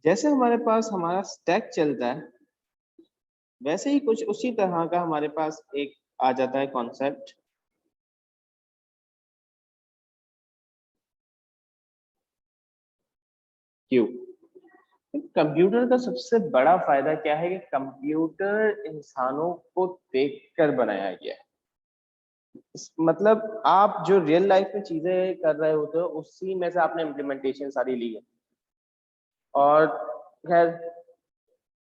जैसे हमारे पास हमारा स्टैक चलता है, वैसे ही कुछ उसी तरह का हमारे पास एक आ जाता है कॉन्सेप्ट, क्यू। कंप्यूटर का सबसे बड़ा फायदा क्या है कि कंप्यूटर इंसानों को देखकर बनाया गया है। मतलब आप जो रियल लाइफ में चीजें कर रहे होते हो उसी में से आपने इम्प्लीमेंटेशन सारी ली है। और खैर,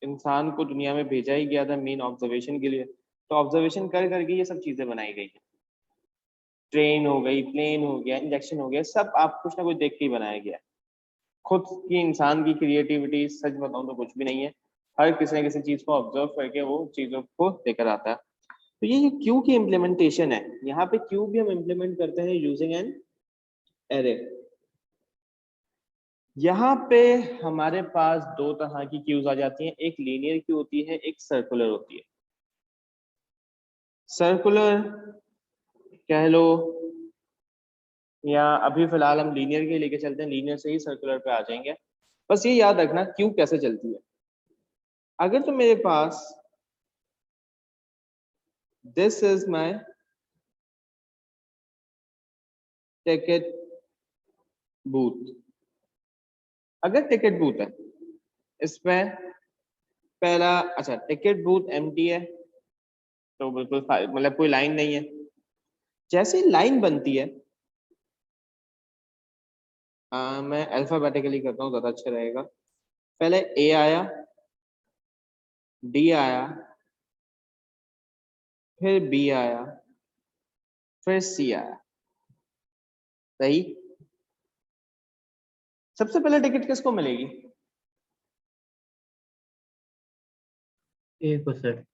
इंसान को दुनिया में भेजा ही गया था मेन ऑब्जर्वेशन के लिए, तो ऑब्जर्वेशन कर करके ये सब चीजें बनाई गई हैं। ट्रेन हो गई, प्लेन हो गया, इंजेक्शन हो गया, सब आप कुछ ना कुछ देख के ही बनाया गया है। खुद की इंसान की क्रिएटिविटी सच बताऊं तो कुछ भी नहीं है। हर किसी न किसी चीज को ऑब्जर्व करके वो चीजों को लेकर आता है। तो ये जो क्यू की इम्प्लीमेंटेशन है, यहाँ पे क्यू भी हम इम्प्लीमेंट करते हैं यूजिंग एन एरे। यहाँ पे हमारे पास दो तरह की क्यूज आ जाती हैं, एक लीनियर क्यू होती है, एक सर्कुलर होती है। सर्कुलर कह लो, या अभी फिलहाल हम लीनियर के लेके चलते हैं, लीनियर से ही सर्कुलर पे आ जाएंगे। बस ये याद रखना क्यू कैसे चलती है। अगर तो मेरे पास this is my ticket booth, अगर टिकट बूथ है इसमें पहला, अच्छा टिकट बूथ एम्प्टी है तो बिल्कुल मतलब कोई लाइन नहीं है। जैसे ही लाइन बनती है, मैं अल्फाबेटिकली करता हूँ ज्यादा अच्छा रहेगा। पहले ए आया, डी आया, फिर बी आया, फिर सी आया। सही। सबसे पहले टिकट किसको मिलेगी? ए को सर।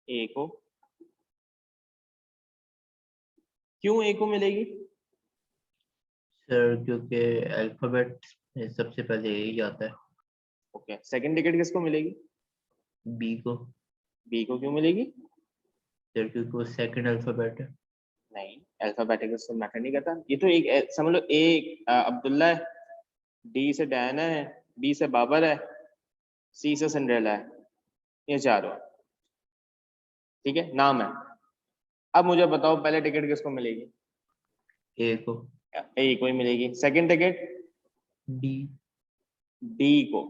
ए को। क्यों ए को मिलेगी? सर क्योंकि अल्फाबेट सबसे पहले यही आता है। ओके, सेकंड टिकट किसको मिलेगी? बी को। बी को क्यों मिलेगी? सर क्योंकि वो सेकंड अल्फाबेट है। नहीं, अल्फाबेटिकल से मैटर नहीं करता। ये तो एक समझ लो, ए अब्दुल्ला है, डी से डायना है, बी से बाबर है, सी से सिंड्रेला है। ये चारों, ठीक है, नाम है। अब मुझे बताओ पहले टिकट किसको मिलेगी? ए को। ए को ही मिलेगी। Second ticket? डी। डी को।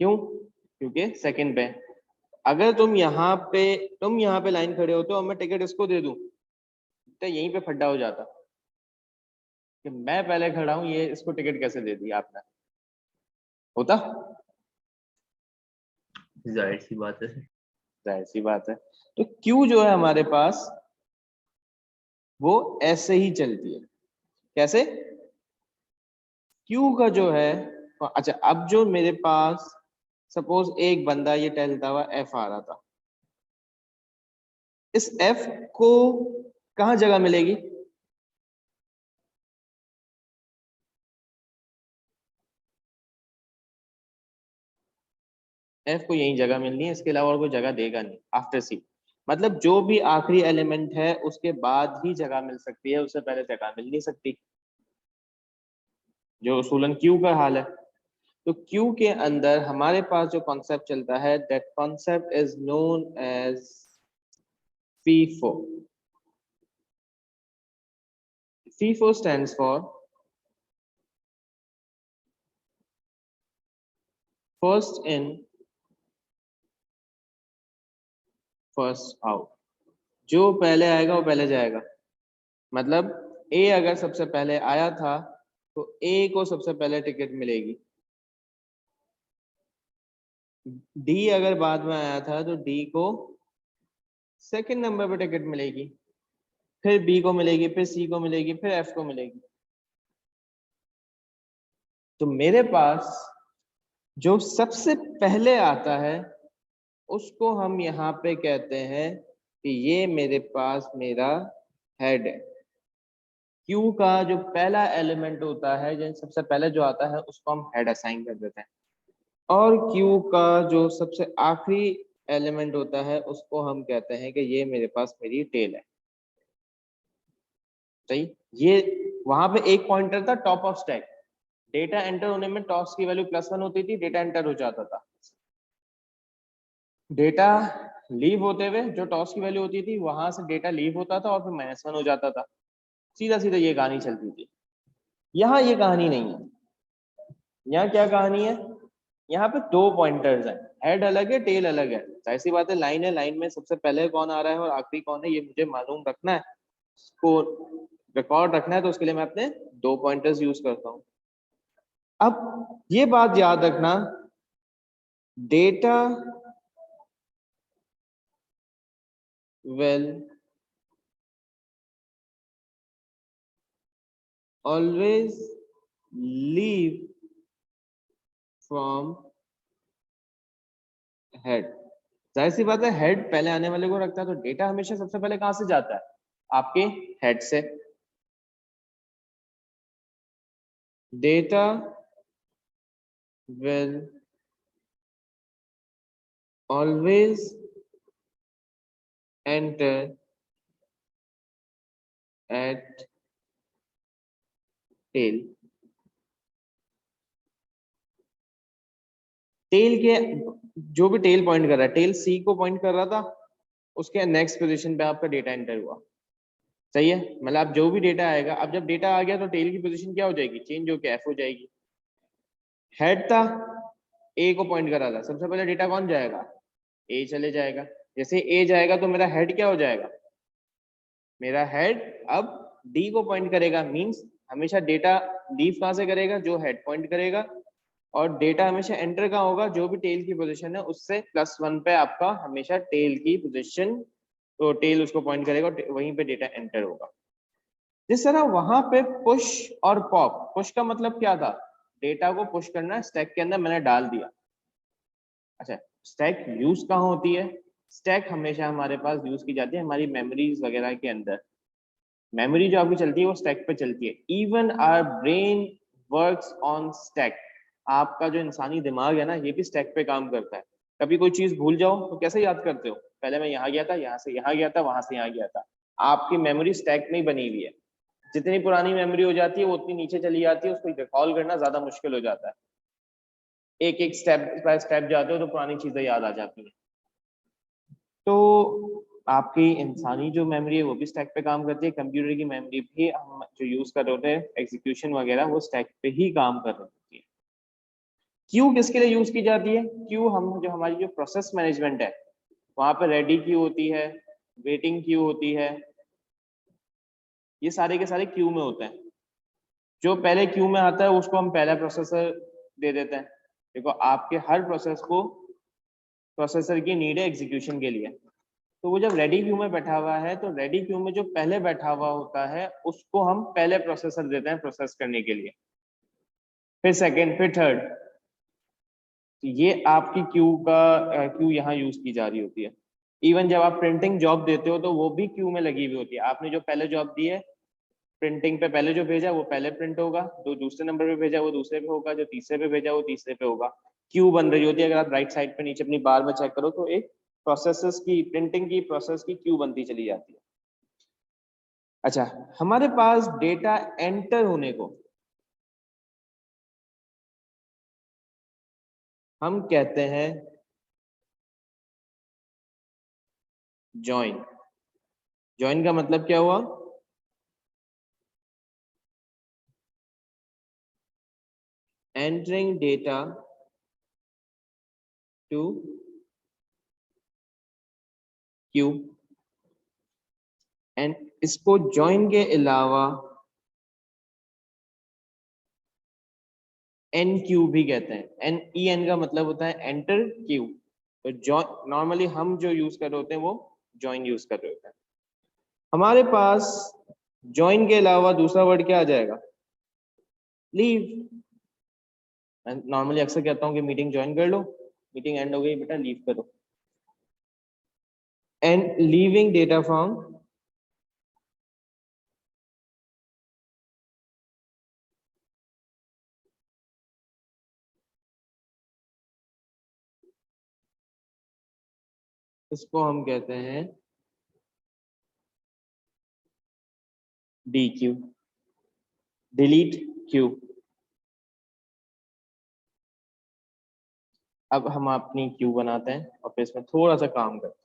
क्यों? क्योंकि सेकंड पे। अगर तुम यहाँ पे लाइन खड़े होते हो और मैं टिकट इसको दे दूं तो यहीं पे फड्डा हो जाता कि मैं पहले खड़ा हूं, ये इसको टिकट कैसे दे दी आपने? होता। जाहिर सी बात है सर। जाहिर सी बात है। तो क्यू जो है हमारे पास वो ऐसे ही चलती है। कैसे? क्यू का जो है, अच्छा अब जो मेरे पास सपोज एक बंदा ये टहलता हुआ एफ आ रहा था, इस एफ को कहाँ जगह मिलेगी? एफ को यही जगह मिलनी है, इसके अलावा और कोई जगह देगा नहीं आफ्टर सी। मतलब जो भी आखिरी एलिमेंट है उसके बाद ही जगह मिल सकती है, उससे पहले जगह मिल नहीं सकती, जो उसूलन क्यू का हाल है। तो क्यू के अंदर हमारे पास जो कॉन्सेप्ट चलता है, that concept is known as FIFO. FIFO stands for first in first out. जो पहले आएगा वो पहले जाएगा। मतलब ए अगर सबसे पहले आया था तो ए को सबसे पहले टिकट मिलेगी। डी अगर बाद में आया था तो डी को सेकंड नंबर पे टिकट मिलेगी, फिर बी को मिलेगी, फिर सी को मिलेगी, फिर एफ को मिलेगी। तो मेरे पास जो सबसे पहले आता है उसको हम यहाँ पे कहते हैं कि ये मेरे पास मेरा हेड है। क्यू का जो पहला एलिमेंट होता है, जो सबसे पहले जो आता है उसको हम हेड असाइन कर देते हैं, और क्यू का जो सबसे आखिरी एलिमेंट होता है उसको हम कहते हैं कि ये मेरे पास मेरी टेल है। सही। ये वहां पे एक पॉइंटर था top of stack, data enter होने में टॉस की वैल्यू +1 होती थी, डेटा एंटर हो जाता था। डेटा लीव होते हुए जो टॉस की वैल्यू होती थी वहां से डेटा लीव होता था और फिर -1 हो जाता था। सीधा सीधा ये कहानी चलती थी। यहाँ ये कहानी नहीं है। यहाँ क्या कहानी है, यहाँ पे 2 पॉइंटर्स हैं, हेड अलग है टेल अलग है। जाहिर सी बात है, लाइन है, लाइन में सबसे पहले कौन आ रहा है और आखिरी कौन है ये मुझे मालूम रखना है, इसको रिकॉर्ड रखना है, तो उसके लिए मैं अपने 2 पॉइंटर्स यूज करता हूँ। अब ये बात याद रखना, data will always leave from head। जाहिर सी बात है, हेड पहले आने वाले को रखता है, तो डेटा हमेशा सबसे पहले कहां से जाता है, आपके हेड से। Data will always enter at tail। Tail के जो भी टेल पॉइंट कर रहा है, टेल सी को पॉइंट कर रहा था, उसके नेक्स्ट पोजीशन पे आपका डेटा एंटर हुआ। सही है, मतलब जो भी डेटा आएगा, अब जब डेटा आ गया तो टेल की पोजीशन क्या हो जाएगी, चेंज होकर एफ हो जाएगी। हेड था, ए को पॉइंट कर रहा था, सबसे पहले डेटा कौन जाएगा, ए चले जाएगा। जैसे ए जाएगा तो मेरा हेड क्या हो जाएगा, मेरा हेड अब डी को पॉइंट करेगा। मींस हमेशा डेटा लीव कहां से करेगा, जो हेड पॉइंट करेगा, और डेटा हमेशा एंटर कहां होगा, जो भी टेल की पोजीशन है उससे +1 पे आपका हमेशा टेल की पोजीशन, तो टेल उसको पॉइंट करेगा, वहीं पे डेटा एंटर होगा। जिस तरह वहां पे पुश और पॉप, पुश का मतलब क्या था, डेटा को पुश करना, स्टैक के अंदर मैंने डाल दिया। अच्छा, स्टैक यूज कहाँ होती है, स्टैक हमेशा हमारे पास यूज की जाती है हमारी मेमोरीज वगैरह के अंदर। मेमोरी जो आपकी चलती है वो स्टैक पे चलती है। Even our brain works on stack. आपका जो इंसानी दिमाग है ना, ये भी स्टैक पे काम करता है। कभी कोई चीज भूल जाओ तो कैसे याद करते हो, पहले मैं यहाँ गया था, यहाँ से यहाँ गया था, वहां से यहाँ गया था। आपकी मेमोरी स्टैक में ही बनी हुई है। जितनी पुरानी मेमोरी हो जाती है वो उतनी नीचे चली जाती है, उसको रिकॉल करना ज्यादा मुश्किल हो जाता है। एक एक स्टेप बाय स्टेप जाते हो तो पुरानी चीजें याद आ जाती हैं। तो आपकी इंसानी जो मेमोरी है वो भी स्टैक पे काम करती है, कंप्यूटर की मेमोरी भी हम जो यूज कर रहे होते हैं एग्जीक्यूशन वगैरह, वो स्टैक पे ही काम कर रही होती है। क्यू किसके लिए यूज की जाती है, क्यू हम जो हमारी जो प्रोसेस मैनेजमेंट है वहां पे रेडी क्यू होती है, वेटिंग क्यू होती है, ये सारे के सारे क्यू में होते हैं। जो पहले क्यू में आता है उसको हम पहला प्रोसेसर दे देते हैं। देखो आपके हर प्रोसेस को प्रोसेसर की नीड है एग्जीक्यूशन के लिए, तो वो जब रेडी क्यू में बैठा हुआ है तो रेडी क्यू में जो पहले बैठा हुआ होता है उसको हम पहले प्रोसेसर देते हैं प्रोसेस करने के लिए, फिर सेकंड, फिर थर्ड। तो ये आपकी क्यू यहाँ यूज की जा रही होती है। इवन जब आप प्रिंटिंग जॉब देते हो तो वो भी क्यू में लगी हुई होती है। आपने जो पहले जॉब दी है प्रिंटिंग पे, पहले जो भेजा वो पहले प्रिंट होगा, जो दूसरे नंबर पे भेजा वो दूसरे पे होगा, जो तीसरे पे भेजा वो तीसरे पे होगा। क्यू बन रही होती है। अगर आप राइट साइड पे नीचे अपनी बार में चेक करो तो एक प्रोसेसेस की, प्रिंटिंग की प्रोसेस की क्यू बनती चली जाती है। अच्छा, हमारे पास डेटा एंटर होने को हम कहते हैं जॉइन। जॉइन का मतलब क्या हुआ, entering data to queue. And इसको जॉइन के अलावा एन क्यू भी कहते हैं। एन ई एन का मतलब होता है एंटर क्यू। तो जॉइन नॉर्मली हम जो यूज कर रहे होते हैं वो जॉइन यूज कर रहे होते हैं। हमारे पास जॉइन के अलावा दूसरा वर्ड क्या आ जाएगा, लीव। मैं नॉर्मली अक्सर कहता हूँ कि मीटिंग ज्वाइन कर लो, मीटिंग एंड हो गई बेटा लीव करो। एंड लीविंग डेटा फ्रॉम इसको हम कहते हैं डी क्यू, डिलीट क्यू। अब हम अपनी क्यू बनाते हैं और फिर इसमें थोड़ा सा काम करते हैं।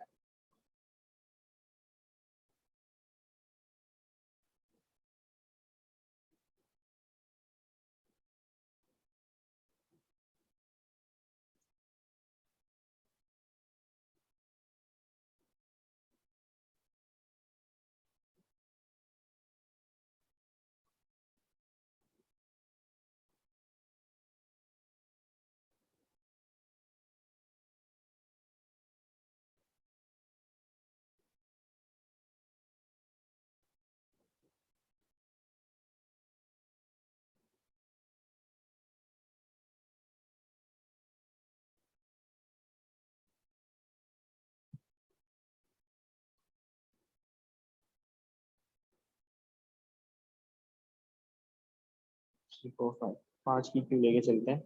थ्री फोर फाइव, 5 की क्यू लेके चलते हैं।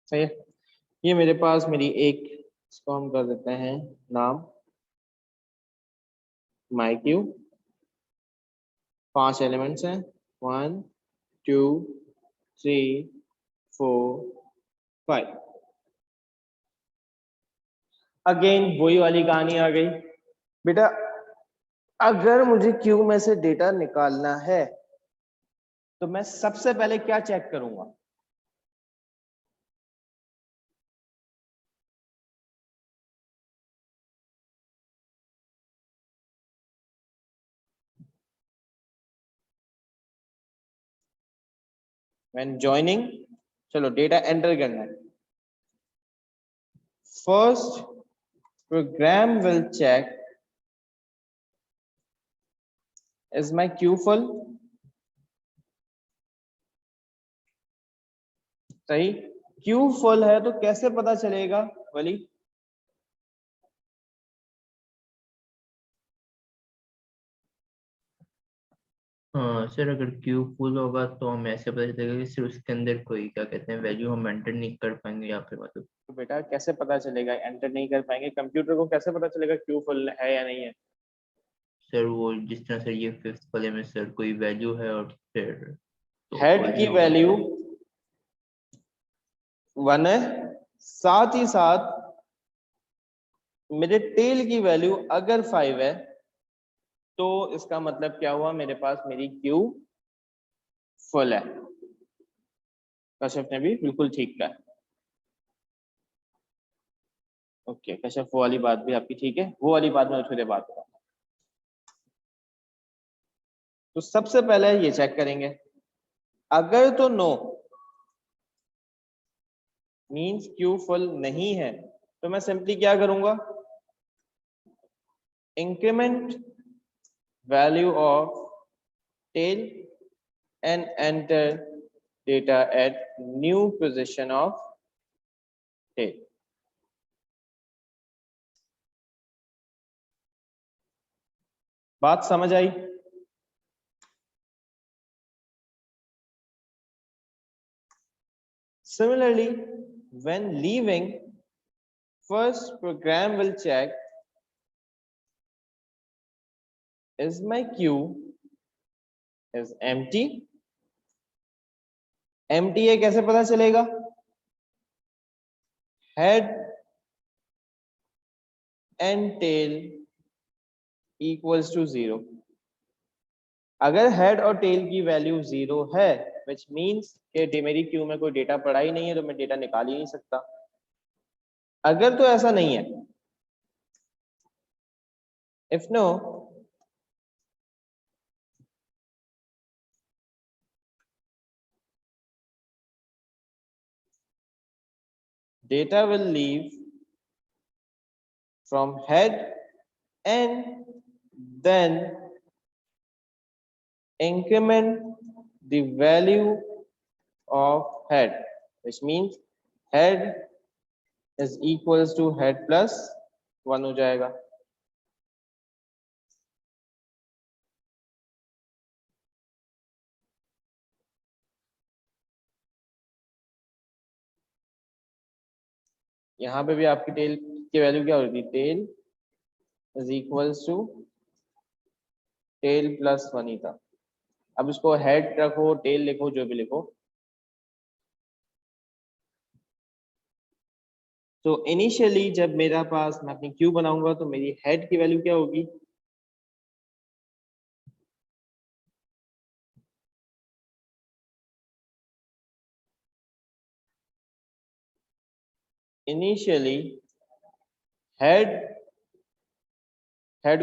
सही है। ये मेरे पास मेरी एक, इसको हम कर देते हैं नाम माई क्यू। 5 एलिमेंट्स हैं, 1 2 3 4 5। अगेन वही वाली कहानी आ गई बेटा। अगर मुझे क्यू में से डेटा निकालना है तो मैं सबसे पहले क्या चेक करूंगा? व्हेन जॉइनिंग, चलो डेटा एंटर करना है। First program will check is my queue full. सही, क्यू फुल है तो कैसे पता चलेगा वली? हाँ सर, अगर क्यू फुल होगा तो हम ऐसे पता चलेगा कि सिर्फ उसके अंदर कोई क्या कहते हैं वैल्यू हम एंटर नहीं कर पाएंगे, या फिर मतलब तो बेटा कैसे पता चलेगा? एंटर नहीं कर पाएंगे, कंप्यूटर को कैसे पता चलेगा क्यू फुल है या नहीं है? सर वो जिस तरह से ये फिफ्थ वाले में सर कोई वैल्यू है और फिर तो हेड कोई भी की होगा। वैल्यू 1 है, साथ ही साथ मेरे टेल की वैल्यू अगर 5 है तो इसका मतलब क्या हुआ? मेरे पास मेरी क्यू फुल है। कश्यप ने भी बिल्कुल ठीक कहा। ओके कश्यप, वो वाली बात भी आपकी ठीक है, वो वाली बात मैं थोड़ी देर बात करूंगा। तो सबसे पहले ये चेक करेंगे, अगर तो नो मींस क्यू फुल नहीं है तो मैं सिंपली क्या करूंगा? Increment value of tail and enter data at new position of tail। बात समझ आई? Similarly, when leaving, first program will check is my queue is empty। empty है कैसे पता चलेगा? head and tail equals to 0। अगर head और tell की value 0 है which means कि मेरी क्यू में कोई डेटा पड़ा ही नहीं है तो मैं डेटा निकाल ही नहीं सकता। अगर तो ऐसा नहीं है, if no, data will leave from head and then increment the value of head, which means head is equals to head plus 1 हो जाएगा। यहाँ पे भी आपकी टेल की वैल्यू क्या होती है? Tail is equals to tail plus 1 ही था। अब इसको हेड रखो, टेल लिखो, जो भी लिखो। तो इनिशियली जब मेरा पास मैं अपनी क्यू बनाऊंगा तो मेरी हेड की वैल्यू क्या होगी? इनिशियली हेड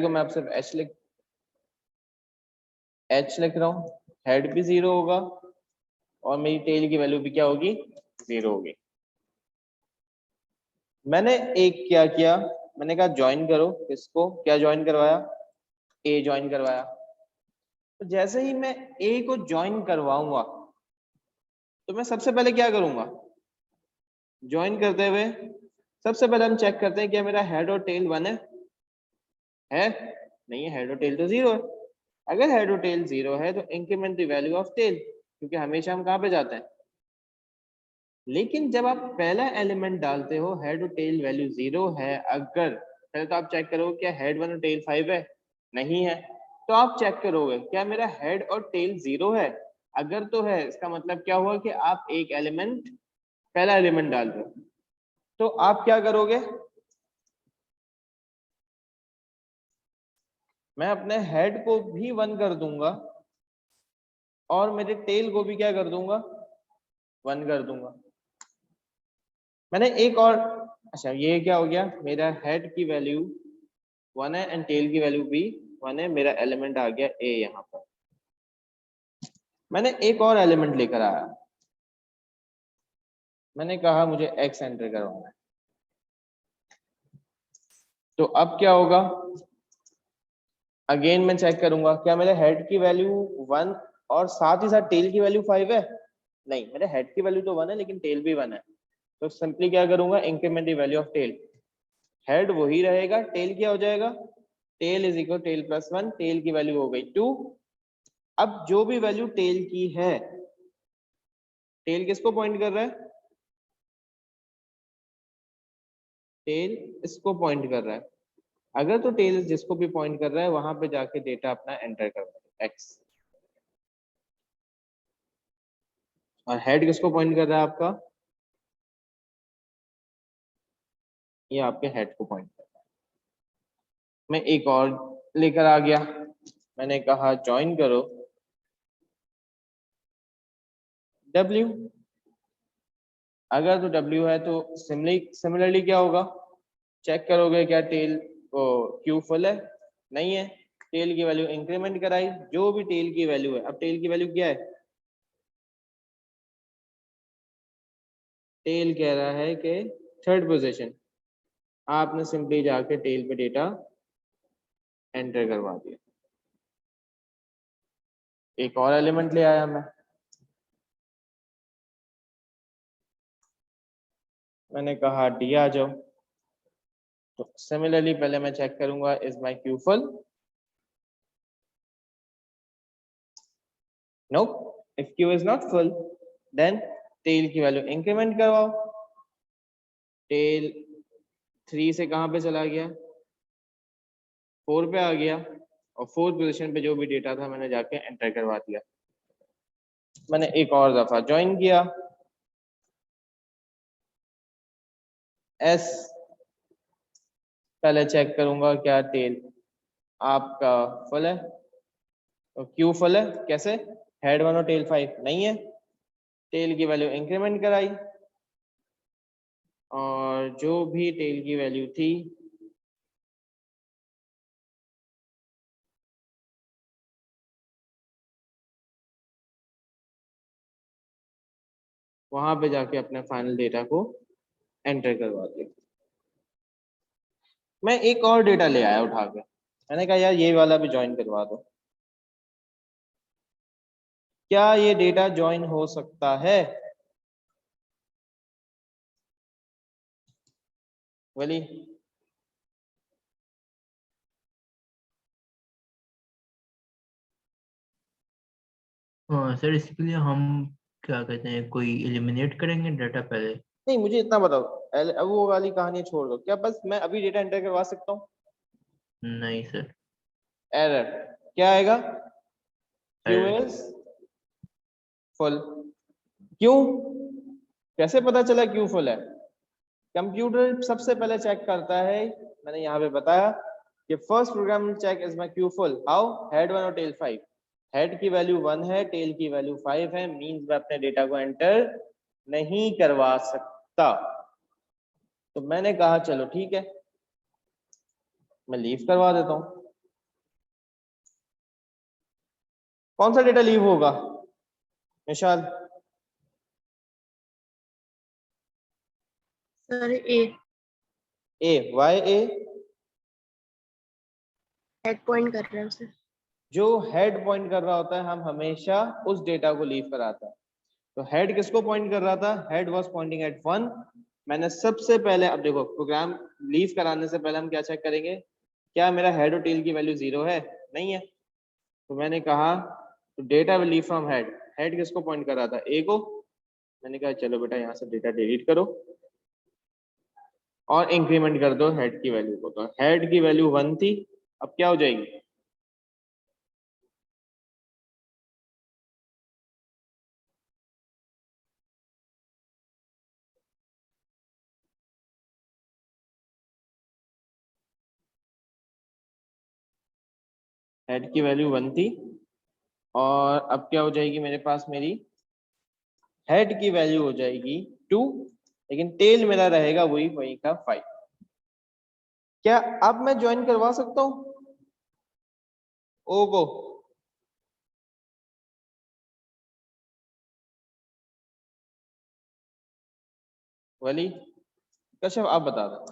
को मैं अब सिर्फ एच लिख रहा हूँ, हेड भी 0 होगा और मेरी टेल की वैल्यू भी क्या होगी? 0 होगी। मैंने एक क्या किया, मैंने कहा ज्वाइन करो इसको। क्या ज्वाइन करवाया? ए ज्वाइन करवाया। तो जैसे ही मैं ए को ज्वाइन करवाऊंगा तो मैं सबसे पहले क्या करूंगा? ज्वाइन करते हुए सबसे पहले हम चेक करते हैं क्या मेरा हेड और टेल 1 है? नहीं है, हेड और टेल तो 0 है। अगर हेड और टेल 0 है तो increment the value of tail, क्योंकि हमेशा हम कहाँ पे जाते हैं? लेकिन जब आप पहला एलिमेंट डालते हो हेड और टेल वैल्यू 0 है, अगर पहले तो आप चेक करोगे क्या हेड 1 और टेल 5 है? नहीं है। तो आप चेक करोगे क्या मेरा हेड और टेल 0 है? अगर तो है, इसका मतलब क्या हुआ कि आप एक एलिमेंट, पहला एलिमेंट डाल रहे हो। तो आप क्या करोगे? मैं अपने हेड को भी 1 कर दूंगा और मेरे टेल को भी क्या कर दूंगा? 1 कर दूंगा। मैंने एक और, अच्छा ये क्या हो गया? मेरा हेड की वैल्यू 1 है एंड टेल की वैल्यू भी 1 है। मेरा एलिमेंट आ गया ए यहाँ पर। मैंने एक और एलिमेंट लेकर आया, मैंने कहा मुझे एक्स एंटर करवाना है। तो अब क्या होगा? अगेन मैं चेक करूंगा क्या मेरे हेड की वैल्यू 1 और साथ ही साथ टेल की वैल्यू 5 है? नहीं, मेरे हेड की वैल्यू तो 1 है लेकिन टेल भी 1 है। तो सिंपली क्या करूंगा? Increment the value of tail. Head वही रहेगा, टेल क्या हो जाएगा? Tail is equal tail plus 1, tail की वैल्यू हो गई 2। अब जो भी वैल्यू टेल की है, टेल किसको पॉइंट कर रहा है? टेल इसको पॉइंट कर रहा है। अगर तो टेल जिसको भी पॉइंट कर रहा है वहां पे जाके डेटा अपना एंटर कर रहा है एक्स। और हेड किसको पॉइंट कर रहा है आपका? ये आपके हेड को पॉइंट कर रहा है। मैं एक और लेकर आ गया, मैंने कहा ज्वाइन करो W। अगर तो W है तो सिमिलरली क्या होगा? चेक करोगे क्या टेल को क्यू फुल है? नहीं है। टेल की वैल्यू इंक्रीमेंट कराई, जो भी टेल की वैल्यू है। अब टेल की वैल्यू क्या है? टेल कह रहा है कि थर्ड पोजीशन। आपने सिंपली जाके टेल पे डेटा एंटर करवा दिया। एक और एलिमेंट ले आया मैंने कहा डी आ जाओ। तो सिमिलरली पहले मैं चेक करूंगा is my queue full? No. If queue is not full then tail की वैल्यू इंक्रीमेंट करवाओ। टेल 3 से कहां पे चला गया? 4 पे आ गया और फोर्थ पोजीशन पे जो भी डेटा था मैंने जाके एंटर करवा दिया। मैंने एक और दफा ज्वाइन किया, एस पहले चेक करूंगा क्या टेल आपका फुल है? तो क्यू फुल है कैसे? हेड 1 और टेल 5 नहीं है। टेल की वैल्यू इंक्रीमेंट कराई और जो भी टेल की वैल्यू थी वहां पे जाके अपने फाइनल डेटा को एंटर करवा दिया। मैं एक और डेटा ले आया उठा के, मैंने कहा यार ये वाला भी ज्वाइन करवा दो। क्या ये डेटा ज्वाइन हो सकता है? वली हाँ सर, इसके लिए हम क्या कहते हैं, कोई एलिमिनेट करेंगे डाटा पहले? नहीं, मुझे इतना बताओ, अब वो वाली कहानी छोड़ दो, क्या बस मैं अभी डेटा एंटर करवा सकता हूँ? नहीं सर। एरर क्या आएगा? Q Error. Is full. क्यों? कैसे पता चला क्यू फुल है? कंप्यूटर सबसे पहले चेक करता है, मैंने यहाँ पे बताया कि first program check is my queue full. How? Head 1 और टेल 5। हेड की वैल्यू 1 है, टेल की वैल्यू 5 है, मींस मैं अपने डेटा को एंटर नहीं करवा सकता। तो मैंने कहा चलो ठीक है, मैं लीव करवा देता हूं। कौन सा डेटा लीव होगा निशाल? सर ए। ए। वाई ए? हेड पॉइंट कर रहे हैं सर। जो हेड पॉइंट कर रहा होता है हम हमेशा उस डेटा को लीव कराता है। तो हेड किसको पॉइंट कर रहा था? Head was Poynting eight 1। मैंने सबसे पहले, अब देखो प्रोग्राम लीव कराने से पहले हम क्या चेक करेंगे, क्या मेरा हेड और टेल की वैल्यू 0 है? नहीं है। तो मैंने कहा तो data will leave from head. Head किसको पॉइंट कर रहा था? ए को। मैंने कहा चलो बेटा यहाँ से डेटा डिलीट करो और इंक्रीमेंट कर दो हेड की वैल्यू को। तो हेड की वैल्यू 1 थी, अब क्या हो जाएगी? हेड की वैल्यू 1 थी और अब क्या हो जाएगी मेरे पास? मेरी हेड की वैल्यू हो जाएगी 2, लेकिन टेल मेरा रहेगा वही का 5। क्या अब मैं ज्वाइन करवा सकता हूं ओ को? वली कश्यप आप बता दो।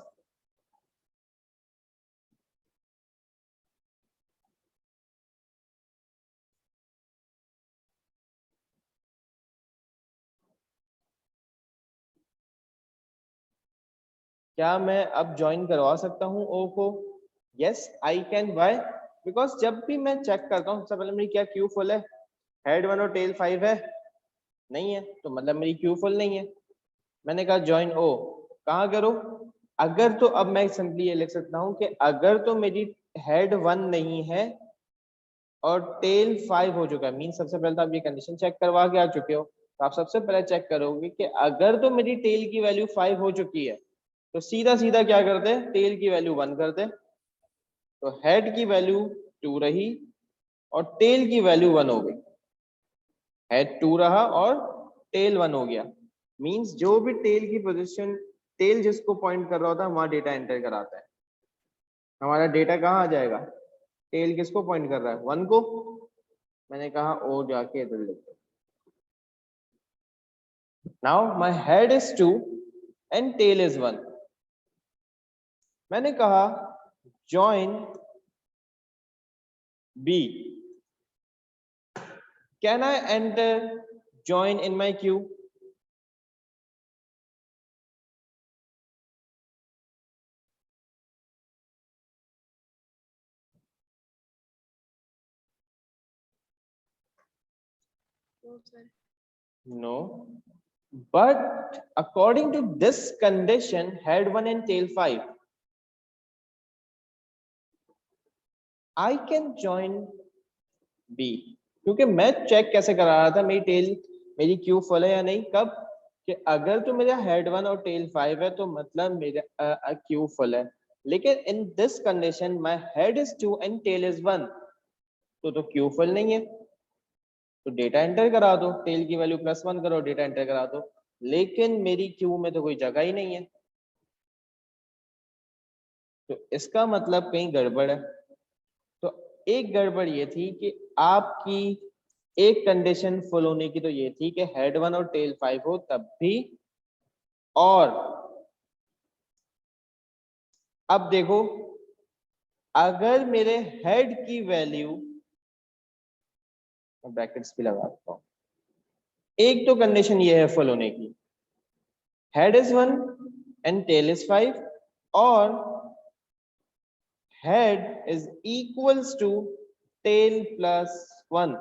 क्या मैं अब ज्वाइन करवा सकता हूं ओ को? Yes I can. Why? Because जब भी मैं चेक करता हूं सबसे पहले मेरी क्या क्यू फुल है? हेड 1 और टेल 5 है? नहीं है, तो मतलब मेरी क्यू फुल नहीं है। मैंने कहा ज्वाइन ओ, कहाँ करो? अगर तो अब मैं सिंपली ये लिख सकता हूँ कि अगर तो मेरी हेड 1 नहीं है और टेल 5 हो चुका है, मीन सबसे पहले तो आप ये कंडीशन चेक करवा के आ चुके हो, तो आप सबसे पहले चेक करोगे कि अगर तो मेरी टेल की वैल्यू 5 हो चुकी है तो सीधा सीधा क्या करते हैं? टेल की वैल्यू 1 करते हैं। तो हेड की वैल्यू 2 रही और टेल की वैल्यू 1 हो गई। हेड 2 रहा और टेल 1 हो गया। मींस जो भी टेल की पोजीशन, टेल जिसको पॉइंट कर रहा होता है वहां डेटा एंटर कराता है। हमारा डेटा कहाँ आ जाएगा? टेल किसको पॉइंट कर रहा है? 1 को। मैंने कहा ओ जाके इधर लिख दो। Now my head is 2 and tail is 1। मैंने कहा join B. Can I enter join in my queue? No, sir. No. But according to this condition, head 1 and tail 5, I can join B. क्योंकि मैं check कैसे करा रहा था मेरी tell, मेरी क्यू फुल है या नहीं? कब? कि अगर तो मेरा हेड 1 और टेल 5 है तो मतलब मेरा क्यू फुल है। लेकिन in this condition my head is 2 and tail is 1, तो क्यू फुल नहीं है। तो डेटा एंटर करा दो, टेल की वैल्यू +1 करो, डेटा एंटर करा दो। लेकिन मेरी क्यू में तो कोई जगह ही नहीं है, तो इसका मतलब कहीं गड़बड़ है। तो एक गड़बड़ ये थी कि आपकी एक कंडीशन फुल होने की तो ये थी कि हेड 1 और टेल 5 हो तब भी। और अब देखो, अगर मेरे हेड की वैल्यू, ब्रैकेट्स भी लगा देता हूं, एक तो कंडीशन ये है फुल होने की, head is 1 and tail is 5 और head is equals to tail +1।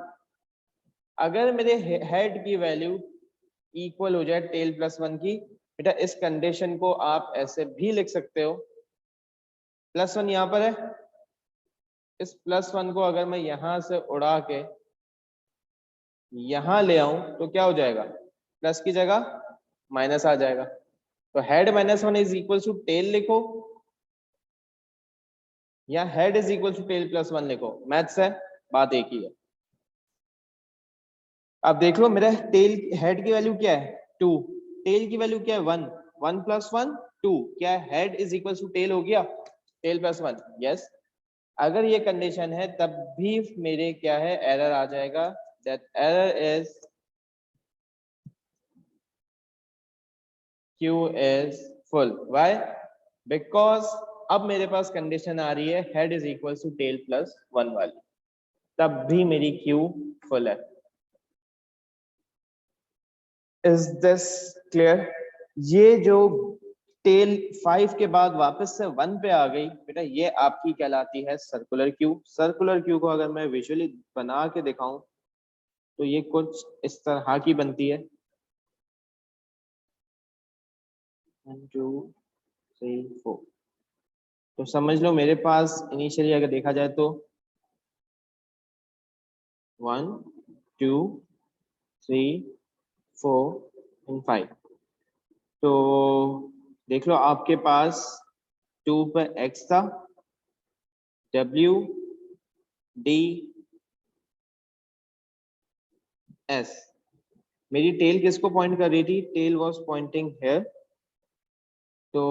अगर मेरे हेड की वैल्यू इक्वल हो जाए टेल +1 की, बेटा इस कंडीशन को आप ऐसे भी लिख सकते हो, +1 यहां पर है इस +1 को अगर मैं यहां से उड़ा के यहां ले आऊं तो क्या हो जाएगा, प्लस की जगह माइनस आ जाएगा। तो head -1 is equal to tail लिखो या head is equal to tail +1 लिखो, मैथ्स है, बात एक ही है। अब देख लो मेरा टेल हेड की वैल्यू क्या है 2, टेल की वैल्यू क्या है 1, 1 + 1 2, क्या head is equal to tail हो गया, टेल +1, यस। अगर ये कंडीशन है तब भी मेरे क्या है एरर आ जाएगा, that error is Q is full, why? Because अब मेरे पास कंडीशन आ रही है head is equal to tail +1 वाली, तब भी मेरी Q फुल है। Is this clear? ये जो टेल 5 के बाद वापस से 1 पे आ गई बेटा, ये आपकी कहलाती है सर्कुलर क्यू। सर्कुलर क्यू को अगर मैं विजुअली बना के दिखाऊं तो ये कुछ इस तरह की बनती है, 1 2 3 4। तो समझ लो मेरे पास इनिशियली अगर देखा जाए तो 1 2 3 4 एंड 5। तो देख लो आपके पास 2 पर x था, W D S। मेरी टेल किसको पॉइंट कर रही थी, टेल वाज पॉइंटिंग हियर। तो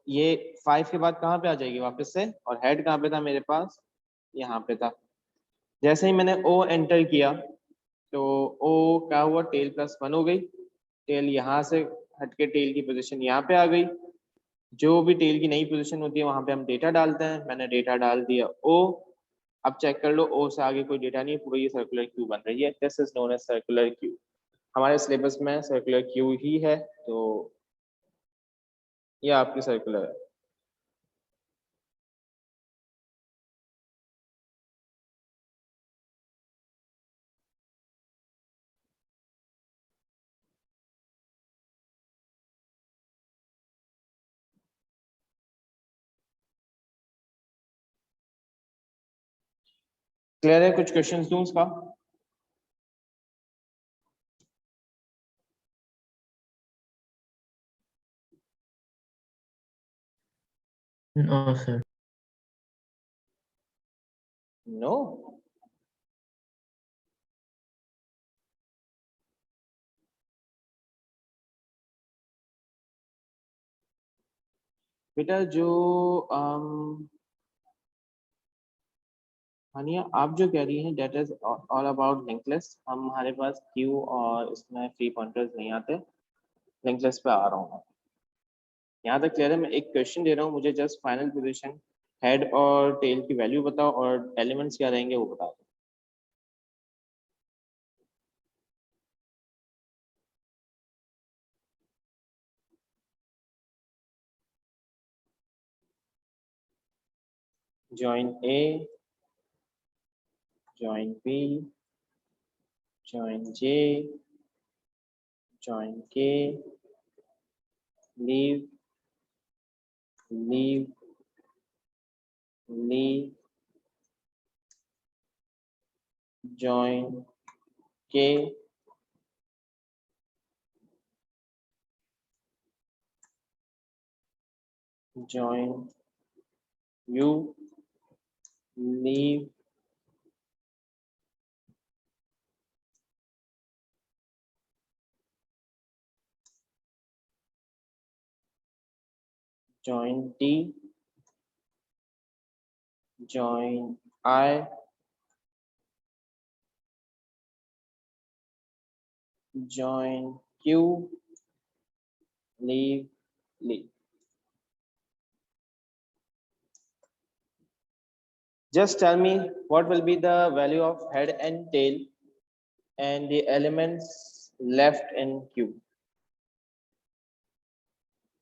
ये 5 के बाद कहाँ पे आ जाएगी वापस से, और हेड कहाँ पे था मेरे पास, यहाँ पे था। जैसे ही मैंने O एंटर किया तो O क्या हुआ, टेल +1 हो गई, टेल यहाँ से हटके टेल की पोजीशन यहाँ पे आ गई। जो भी टेल की नई पोजीशन होती है वहां पे हम डेटा डालते हैं, मैंने डेटा डाल दिया O। अब चेक कर लो O से आगे कोई डेटा नहीं है, पूरा ये सर्कुलर क्यू बन रही है, this is known as circular queue. हमारे सिलेबस में सर्कुलर क्यू ही है, तो ये आपकी सर्कुलर है। क्लियर है? कुछ क्वेश्चंस दूं उसका? No sir. नो? बेटा जो हानिया आप जो कह रही हैं that is all about link list. हमारे पास क्यू और इसमें फ्री पॉइंटर्स नहीं आते, लिंक लिस्ट पे आ रहा हूँ। यहाँ तक क्लियर है? मैं एक क्वेश्चन दे रहा हूँ, मुझे जस्ट फाइनल पोजीशन हेड और टेल की वैल्यू बताओ और एलिमेंट्स क्या रहेंगे वो बता दो। join A, join B, join J, join K, leave, leave, leave, join K, join U, leave, join T, join I, join Q, leave, leave. Just tell me what will be the value of head and tail and the elements left in Q.